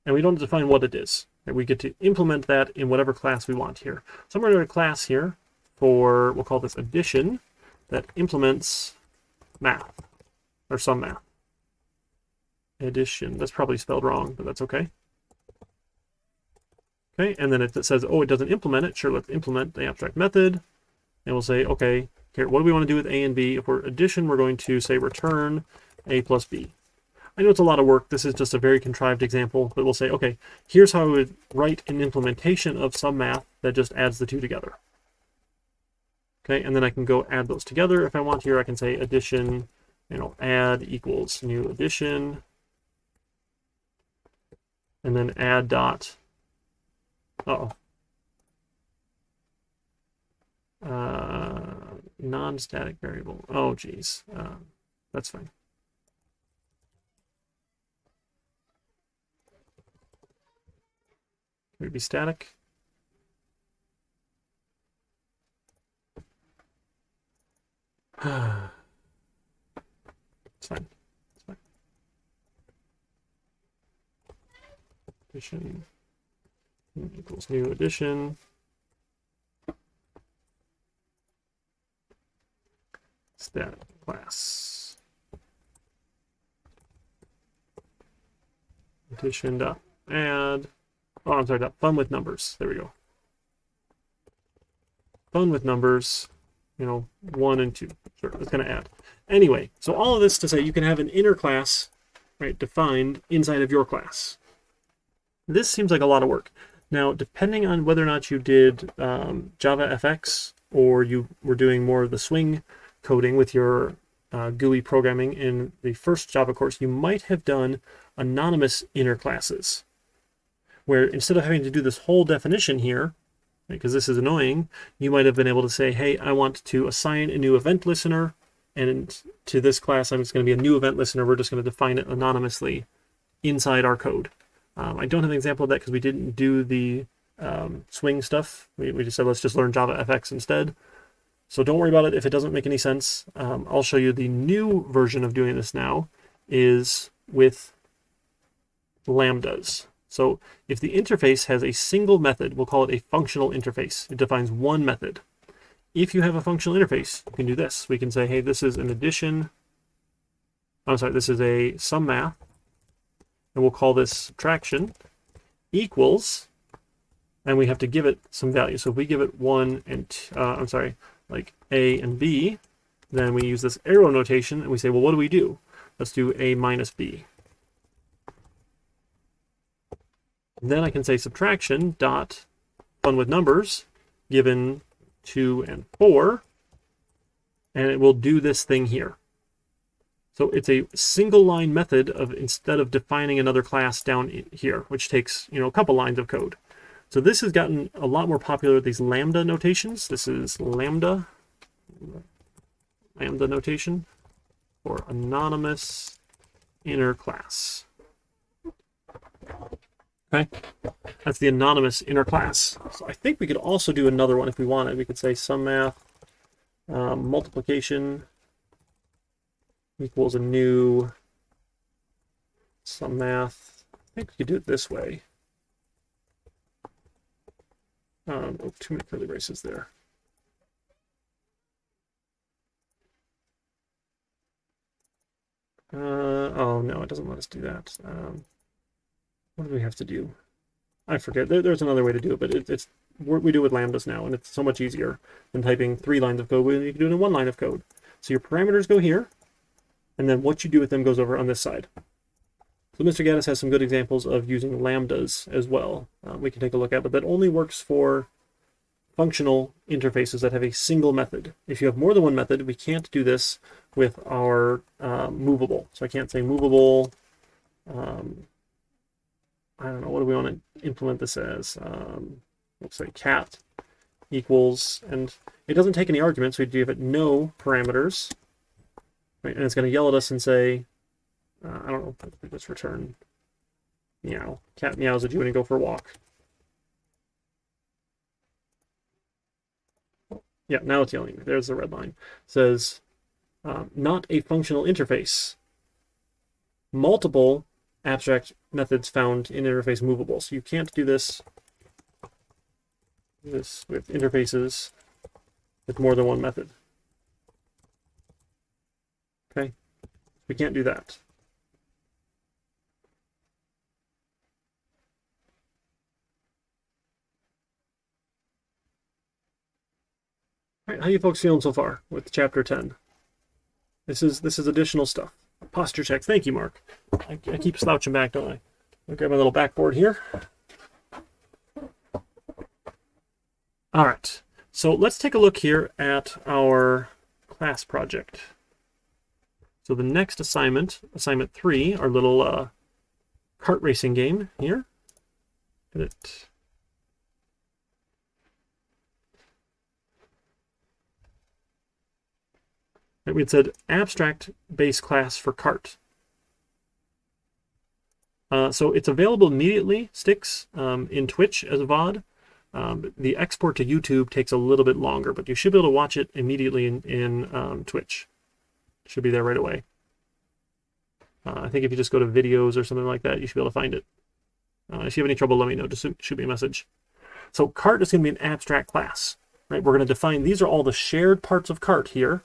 And we don't define what it is. We get to implement that in whatever class we want here. So I'm going to write a class here for, we'll call this addition, that implements math, or some math. Addition, that's probably spelled wrong, but that's okay. Okay, and then if it says, oh, it doesn't implement it, sure, let's implement the abstract method. And we'll say, okay, here, what do we want to do with A and B? If we're addition, we're going to say return A plus B. I know it's a lot of work. This is just a very contrived example, but we'll say, okay, here's how I would write an implementation of some math that just adds the two together. Okay, and then I can go add those together. If I want here, I can say addition, add equals new addition, and then add dot, non-static variable. Oh, geez, that's fine. Would it be static? It's fine. It's fine. Addition equals new addition. Static class. Addition dot add. Oh, I'm sorry, fun with numbers. There we go. Fun with numbers, 1 and 2. Sure, it's going to add. Anyway, so all of this to say you can have an inner class, right, defined inside of your class. This seems like a lot of work. Now, depending on whether or not you did JavaFX or you were doing more of the swing coding with your GUI programming in the first Java course, you might have done anonymous inner classes, where instead of having to do this whole definition here, because this is annoying, you might have been able to say, hey, I want to assign a new event listener, and to this class, I'm just going to be a new event listener. We're just going to define it anonymously inside our code. I don't have an example of that because we didn't do the swing stuff. We just said, let's just learn JavaFX instead. So don't worry about it if it doesn't make any sense. I'll show you the new version of doing this now is with Lambdas. So if the interface has a single method, we'll call it a functional interface. It defines one method. If you have a functional interface, you can do this. We can say, hey, this is an addition. I'm sorry, this is a sum math. And we'll call this subtraction equals, and we have to give it some value. So if we give it 1 and, like A and B, then we use this arrow notation and we say, well, what do we do? Let's do A minus B. Then I can say subtraction dot fun with numbers given 2 and 4, and it will do this thing here. So it's a single line method of instead of defining another class down here, which takes a couple lines of code. So this has gotten a lot more popular with these lambda notations. This is lambda notation for anonymous inner class. Okay, that's the anonymous inner class. So I think we could also do another one if we wanted. We could say sum math multiplication equals a new sum math. I think we could do it this way. Oh, too many curly braces there. Oh no, it doesn't let us do that. What do we have to do? I forget. There's another way to do it, but it's we do it with lambdas now, and it's so much easier than typing 3 lines of code. You can do it in 1 line of code. So your parameters go here, and then what you do with them goes over on this side. So Mr. Gaddis has some good examples of using lambdas as well. We can take a look at, but that only works for functional interfaces that have a single method. If you have more than one method, we can't do this with our movable. So I can't say movable. I don't know, what do we want to implement this as? Let's say cat equals, and it doesn't take any arguments. We give it no parameters, right? And it's going to yell at us and say, I don't know, let's return meow. Cat meows at you when you go for a walk. Yeah, now it's yelling. There's the red line. It says, not a functional interface. Multiple abstract methods found in interface movable. So you can't do this with interfaces with more than one method. Okay, we can't do that. All right, how are you folks feeling so far with chapter 10? This is additional stuff. Posture check. Thank you, Mark. I keep slouching back, don't I? I'll grab my little backboard here. All right, so let's take a look here at our class project. So the next assignment, assignment 3, our little kart racing game here. Get it. We had said abstract base class for kart. So it's available immediately, sticks, in Twitch as a VOD. The export to YouTube takes a little bit longer, but you should be able to watch it immediately in Twitch. It should be there right away. I think if you just go to videos or something like that, you should be able to find it. If you have any trouble, let me know. Just shoot me a message. So kart is going to be an abstract class, right? We're going to define, these are all the shared parts of kart here.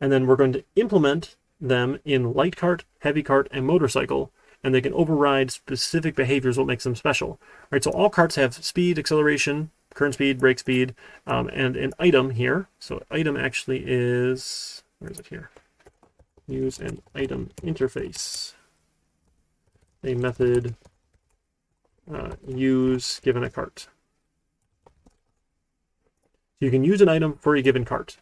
And then we're going to implement them in light kart, heavy kart, and motorcycle, and they can override specific behaviors, what makes them special. All right, so all karts have speed, acceleration, current speed, brake speed, and an item here. So item actually is, where is it here? Use an item interface. A method use given a kart. So you can use an item for a given kart.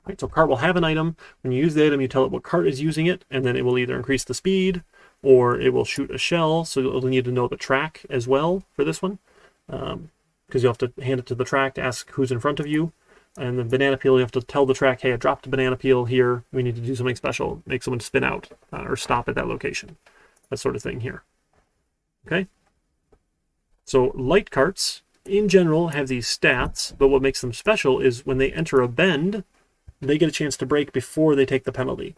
Right, so kart will have an item. When you use the item, you tell it what kart is using it, and then it will either increase the speed or it will shoot a shell. So you'll need to know the track as well for this one, because you'll have to hand it to the track to ask who's in front of you. And the banana peel, you have to tell the track, hey, I dropped a banana peel here. We need to do something special, make someone spin out or stop at that location. That sort of thing here. Okay? So light karts, in general, have these stats, but what makes them special is when they enter a bend, they get a chance to brake before they take the penalty.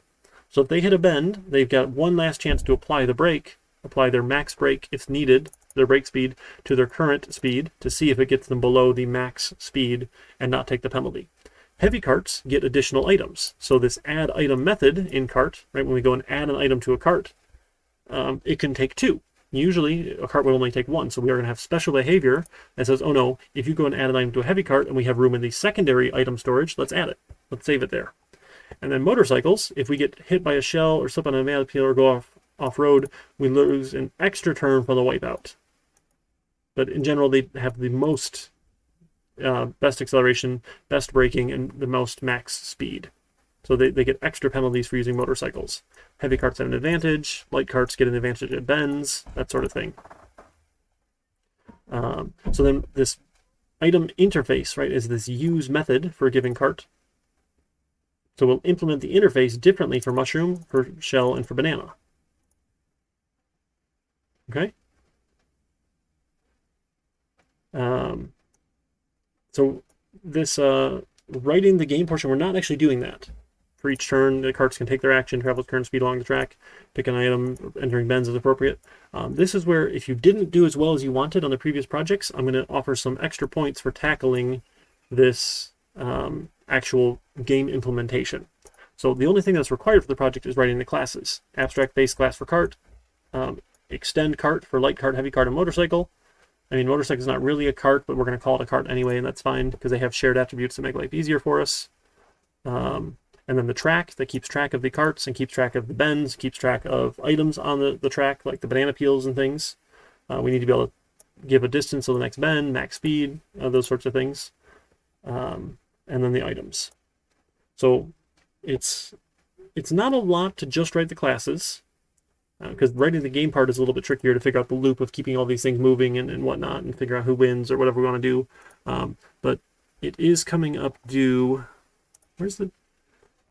So if they hit a bend, they've got one last chance to apply the brake, apply their max brake if needed, their brake speed, to their current speed to see if it gets them below the max speed and not take the penalty. Heavy karts get additional items. So this add item method in kart, right, when we go and add an item to a kart, it can take 2. Usually a kart would only take 1, so we are going to have special behavior that says, oh no, if you go and add an item to a heavy kart and we have room in the secondary item storage, let's add it. Let's save it there. And then motorcycles, if we get hit by a shell or slip on a banana peel or go off-road, we lose an extra turn from the wipeout. But in general, they have the most best acceleration, best braking, and the most max speed. So they get extra penalties for using motorcycles. Heavy karts have an advantage, light karts get an advantage at bends, that sort of thing. So then this item interface, right, is this use method for a given kart. So we'll implement the interface differently for mushroom, for shell, and for banana. Okay? So this writing the game portion, we're not actually doing that. For each turn, the karts can take their action, travel at current speed along the track, pick an item, entering bends as appropriate. This is where if you didn't do as well as you wanted on the previous projects, I'm going to offer some extra points for tackling this actual game implementation. So the only thing that's required for the project is writing the classes. Abstract base class for kart, extend kart for light kart, heavy kart, and motorcycle. I mean, motorcycle is not really a kart, but we're going to call it a kart anyway, and that's fine because they have shared attributes that make life easier for us. And then the track that keeps track of the karts and keeps track of the bends, keeps track of items on the track, like the banana peels and things. We need to be able to give a distance to the next bend, max speed, those sorts of things. And then the items. So it's not a lot to just write the classes, because writing the game part is a little bit trickier to figure out the loop of keeping all these things moving and whatnot, and figure out who wins or whatever we want to do. But it is coming up due. Where's the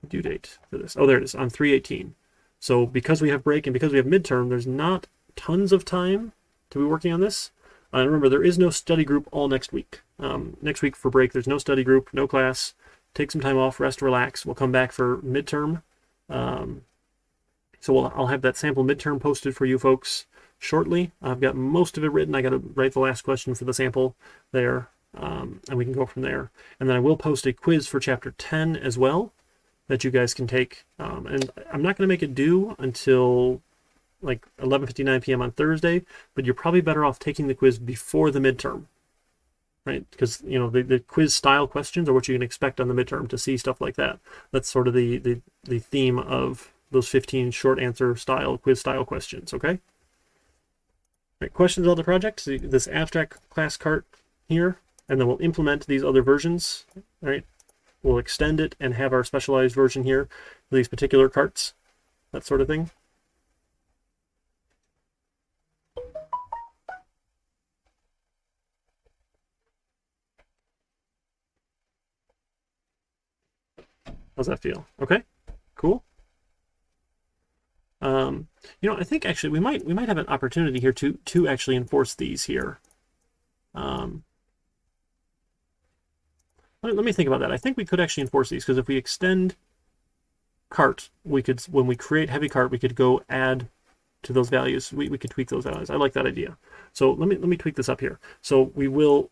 due date for this? Oh, there it is, on 3/18. So because we have break and because we have midterm, there's not tons of time to be working on this. Remember, there is no study group all next week. Next week for break, there's no study group, no class. Take some time off, rest, relax. We'll come back for midterm. So I'll have that sample midterm posted for you folks shortly. I've got most of it written. I got to write the last question for the sample there, and we can go from there. And then I will post a quiz for chapter 10 as well that you guys can take. And I'm not going to make it due until like 11:59 p.m. on Thursday, but you're probably better off taking the quiz before the midterm, right? Because the quiz style questions are what you can expect on the midterm to see stuff like that. That's sort of the theme of those 15 short answer style quiz style questions. Okay. Right, questions on the project. So this abstract class cart here, and then we'll implement these other versions. Right. We'll extend it and have our specialized version here for these particular carts, that sort of thing. How's that feel? Okay, cool. I think actually we might have an opportunity here to actually enforce these here. Let me think about that. I think we could actually enforce these because if we extend cart, we could, when we create heavy cart, we could go add to those values. We could tweak those values. I like that idea. So let me tweak this up here. So we will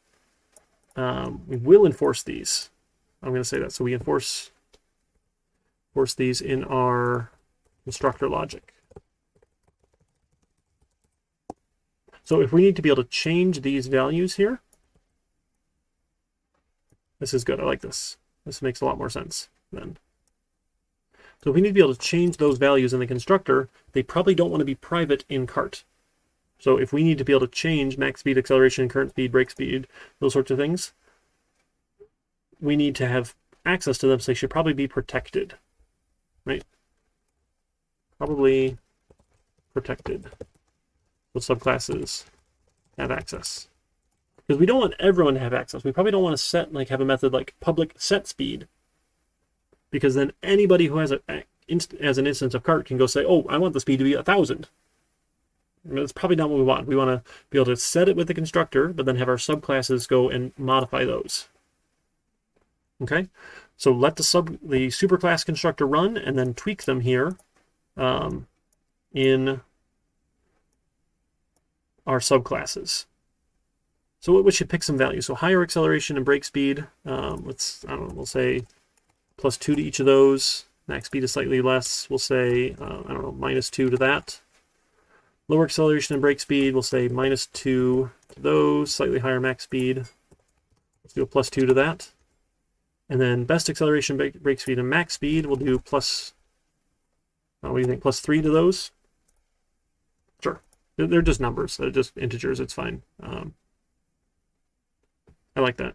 enforce these. I'm going to say that. So we enforce these in our constructor logic. So if we need to be able to change these values here, this is good. I like this. This makes a lot more sense then. So if we need to be able to change those values in the constructor, they probably don't want to be private in cart. So if we need to be able to change max speed, acceleration, current speed, brake speed, those sorts of things, we need to have access to them, so they should probably be protected, right? Probably protected. Those subclasses have access. Because we don't want everyone to have access. We probably don't want to have a method like public set speed. Because then anybody who has an instance of cart can go say, oh, I want the speed to be 1,000. That's probably not what we want. We want to be able to set it with the constructor, but then have our subclasses go and modify those. Okay, so let the superclass constructor run, and then tweak them here in our subclasses. So we should pick some values. So higher acceleration and brake speed. We'll say +2 to each of those. Max speed is slightly less. We'll say -2 to that. Lower acceleration and brake speed. We'll say -2 to those. Slightly higher max speed. Let's do a +2 to that. And then best acceleration, brake speed, and max speed, we'll do what do you think, +3 to those? Sure. They're just numbers. They're just integers. It's fine. I like that.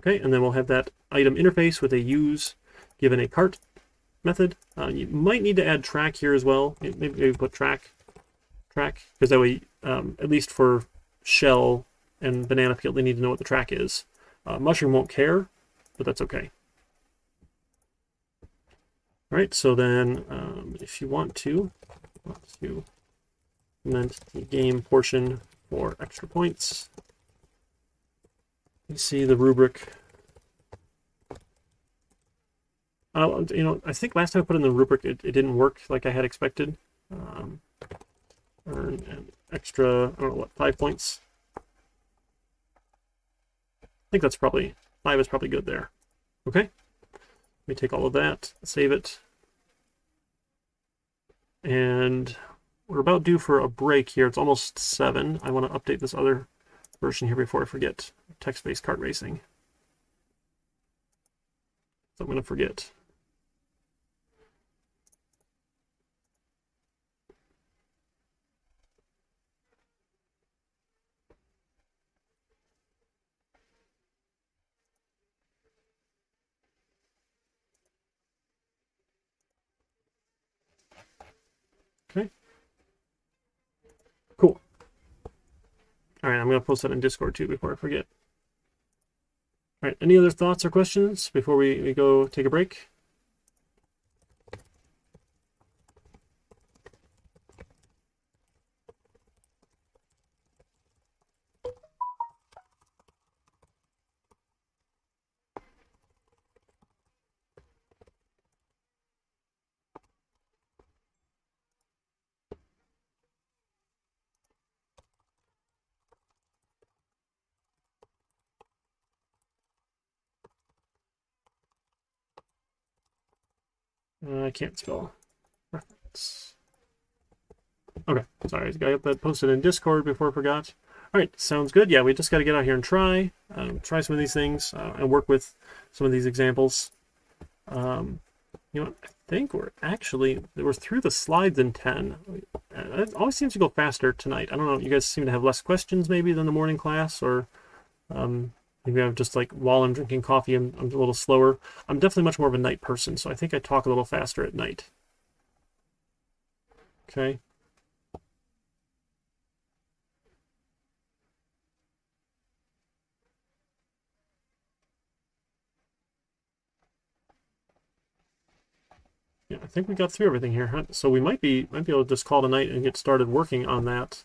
Okay, and then we'll have that item interface with a use given a cart method. You might need to add track here as well. Maybe put track, because that way, at least for shell and banana peel, they need to know what the track is. Mushroom won't care, but that's okay. All right, so then if you want to, let's do implement the game portion for extra points. You see the rubric. I think last time I put in the rubric, it didn't work like I had expected. Earn an extra, 5 points. I think that's probably, 5 is probably good there. Okay. Let me take all of that, save it. And we're about due for a break here. It's almost 7. I want to update this other version here before I forget. Text-based kart racing. So I'm going to forget. Okay. Cool. All right, I'm going to post that in Discord too before I forget. All right, any other thoughts or questions before we go take a break? I can't spell reference. Okay, sorry, I got that posted in Discord before I forgot. All right, sounds good. Yeah, we just got to get out here and try some of these things and work with some of these examples. You know, I think we're through the slides in 10. It always seems to go faster tonight. I don't know. You guys seem to have less questions maybe than the morning class, or maybe I'm just like while I'm drinking coffee, I'm a little slower. I'm definitely much more of a night person, so I think I talk a little faster at night. Okay. Yeah, I think we got through everything here. Huh? So we might be able to just call tonight and get started working on that,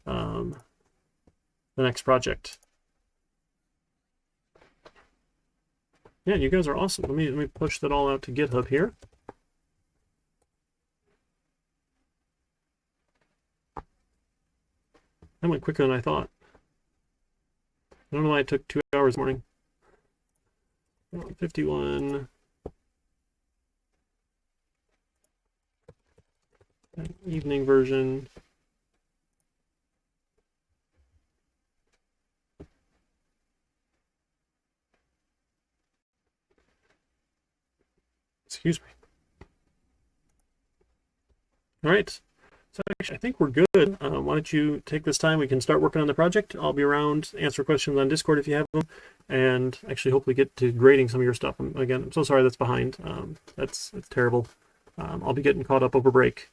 the next project. Yeah, you guys are awesome. Let me push that all out to GitHub here. That went quicker than I thought. I don't know why it took 2 hours this morning. 51. Evening version. Excuse me. All right. So actually, I think we're good. Why don't you take this time? We can start working on the project. I'll be around, answer questions on Discord if you have them, and actually hopefully get to grading some of your stuff. Again, I'm so sorry that's behind. That's terrible. I'll be getting caught up over break.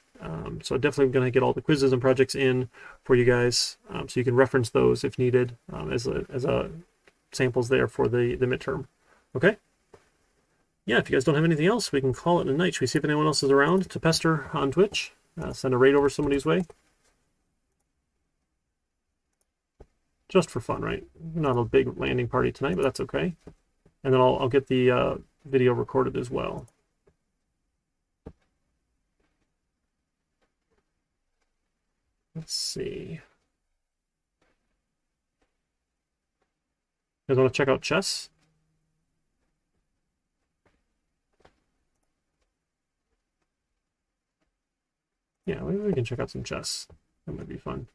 So definitely going to get all the quizzes and projects in for you guys, so you can reference those if needed as a samples there for the midterm. Okay. Yeah, if you guys don't have anything else, we can call it a night. Should we see if anyone else is around to pester on Twitch? Send a raid over somebody's way. Just for fun, right? Not a big landing party tonight, but that's okay. And then I'll get the video recorded as well. Let's see. You guys want to check out chess? Yeah, we can check out some chess. That might be fun.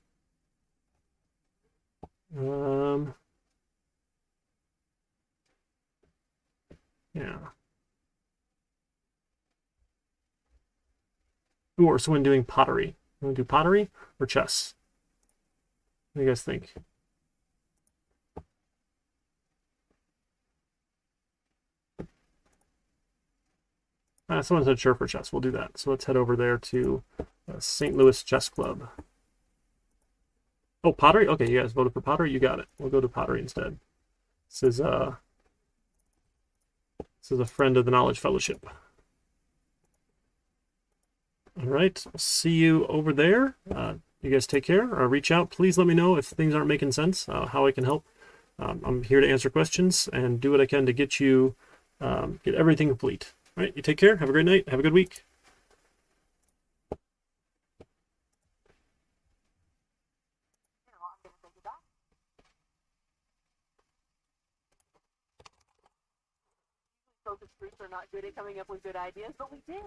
Yeah. Ooh, or someone doing pottery. You want to do pottery or chess? What do you guys think? Someone said sure for chess. We'll do that. So let's head over there to St. Louis Chess Club. Oh, pottery? Okay, you guys voted for pottery? You got it. We'll go to pottery instead. This is a friend of the Knowledge Fellowship. All right, I'll see you over there. You guys take care. Reach out. Please let me know if things aren't making sense, how I can help. I'm here to answer questions and do what I can to get you, get everything complete. All right, you take care. Have a great night. Have a good week. Focus groups are not good at coming up with good ideas, but we did.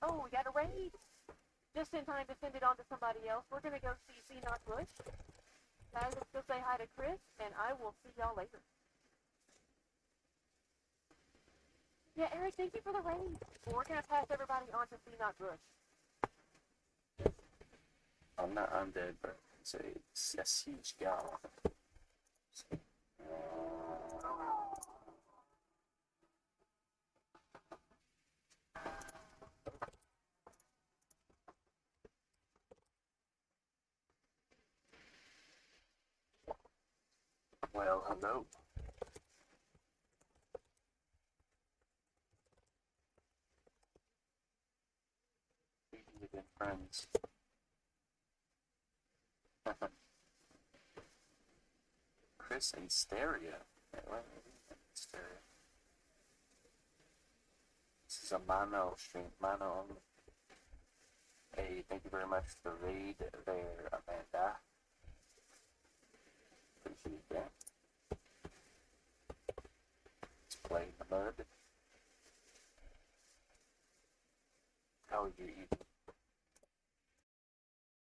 Oh, we got a raid. Just in time to send it on to somebody else. We're going to go see Not Bush. Guys, let's go say hi to Chris, and I will see y'all later. Yeah, Eric, thank you for the raid. Well, we're going to pass everybody on to see Not Bush. I'm not undead, but it's a siege gal. Well, hello. We've been friends. Chris and Stereo. Stereo. This is a mono stream. Mono. Hey, thank you very much for the raid there, Amanda. Appreciate that. Let's play in the mud. your evening.